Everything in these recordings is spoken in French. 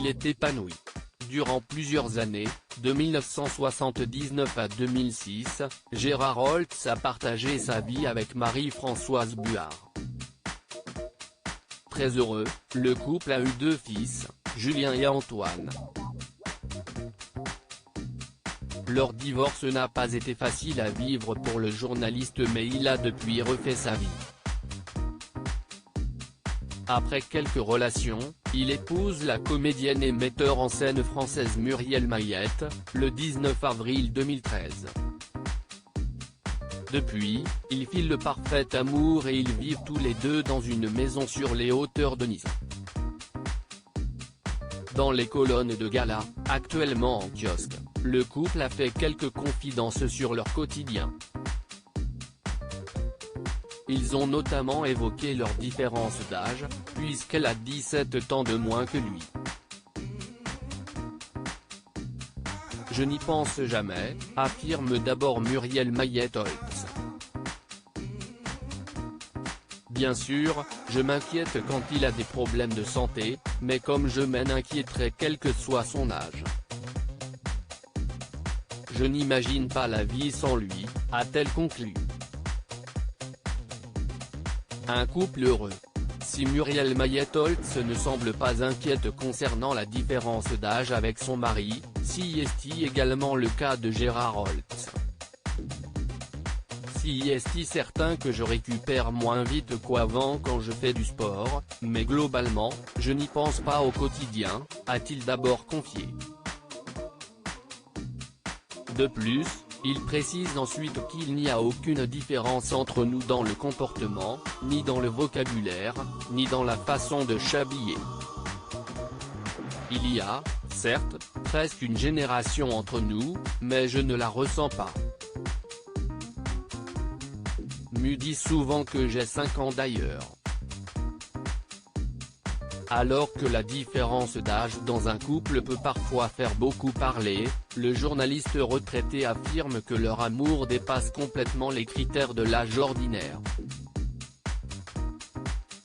il est épanoui. Durant plusieurs années, de 1979 à 2006, Gérard Holtz a partagé sa vie avec Marie-Françoise Buard. Très heureux, le couple a eu 2 fils, Julien et Antoine. Leur divorce n'a pas été facile à vivre pour le journaliste, mais il a depuis refait sa vie. Après quelques relations, il épouse la comédienne et metteur en scène française Muriel Mayette, le 19 avril 2013. Depuis, ils filent le parfait amour et ils vivent tous les deux dans une maison sur les hauteurs de Nice. Dans les colonnes de Gala, actuellement en kiosque, le couple a fait quelques confidences sur leur quotidien. Ils ont notamment évoqué leur différence d'âge, puisqu'elle a 17 ans de moins que lui. Je n'y pense jamais, affirme d'abord Muriel Mayette-Holtz. Bien sûr, je m'inquiète quand il a des problèmes de santé, mais comme je m'en inquiéterai quel que soit son âge. Je n'imagine pas la vie sans lui, a-t-elle conclu. Un couple heureux. Si Muriel Mayette-Holtz ne semble pas inquiète concernant la différence d'âge avec son mari, si est-il également le cas de Gérard Holtz. Si est-il certain que je récupère moins vite qu'avant quand je fais du sport, mais globalement, je n'y pense pas au quotidien, a-t-il d'abord confié. De plus, il précise ensuite qu'il n'y a aucune différence entre nous dans le comportement, ni dans le vocabulaire, ni dans la façon de s'habiller. Il y a, certes, presque une génération entre nous, mais je ne la ressens pas. Me dit souvent que j'ai 5 ans d'ailleurs. Alors que la différence d'âge dans un couple peut parfois faire beaucoup parler, le journaliste retraité affirme que leur amour dépasse complètement les critères de l'âge ordinaire.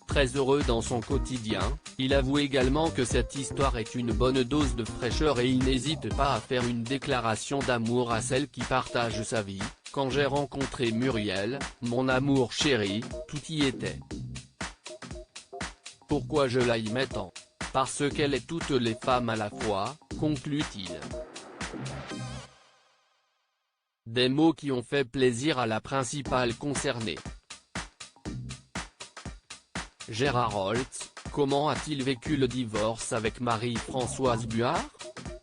Très heureux dans son quotidien, il avoue également que cette histoire est une bonne dose de fraîcheur et il n'hésite pas à faire une déclaration d'amour à celle qui partage sa vie. Quand j'ai rencontré Muriel, mon amour chéri, tout y était. Pourquoi je l'aimais tant? Parce qu'elle est toutes les femmes à la fois, conclut-il. Des mots qui ont fait plaisir à la principale concernée. Gérard Holtz, comment a-t-il vécu le divorce avec Marie-Françoise Buard?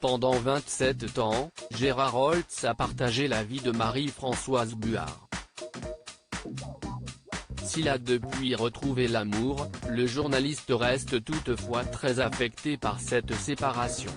Pendant 27 ans, Gérard Holtz a partagé la vie de Marie-Françoise Buard. S'il a depuis retrouvé l'amour, le journaliste reste toutefois très affecté par cette séparation.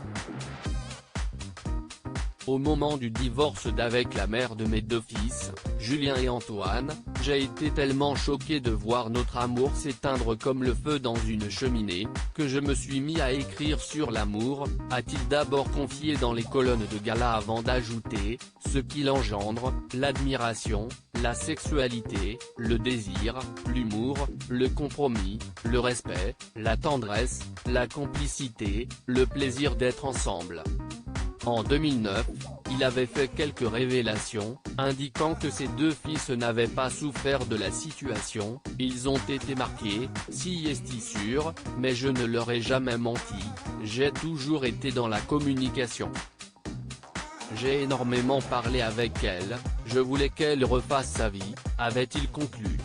Au moment du divorce d'avec la mère de mes 2 fils, Julien et Antoine, j'ai été tellement choqué de voir notre amour s'éteindre comme le feu dans une cheminée, que je me suis mis à écrire sur l'amour, a-t-il d'abord confié dans les colonnes de Gala avant d'ajouter, ce qu'il engendre, l'admiration, la sexualité, le désir, l'humour, le compromis, le respect, la tendresse, la complicité, le plaisir d'être ensemble. En 2009, il avait fait quelques révélations, indiquant que ses 2 fils n'avaient pas souffert de la situation, ils ont été marqués, si est-il sûr, mais je ne leur ai jamais menti, j'ai toujours été dans la communication. J'ai énormément parlé avec elle, je voulais qu'elle refasse sa vie, avait-il conclu.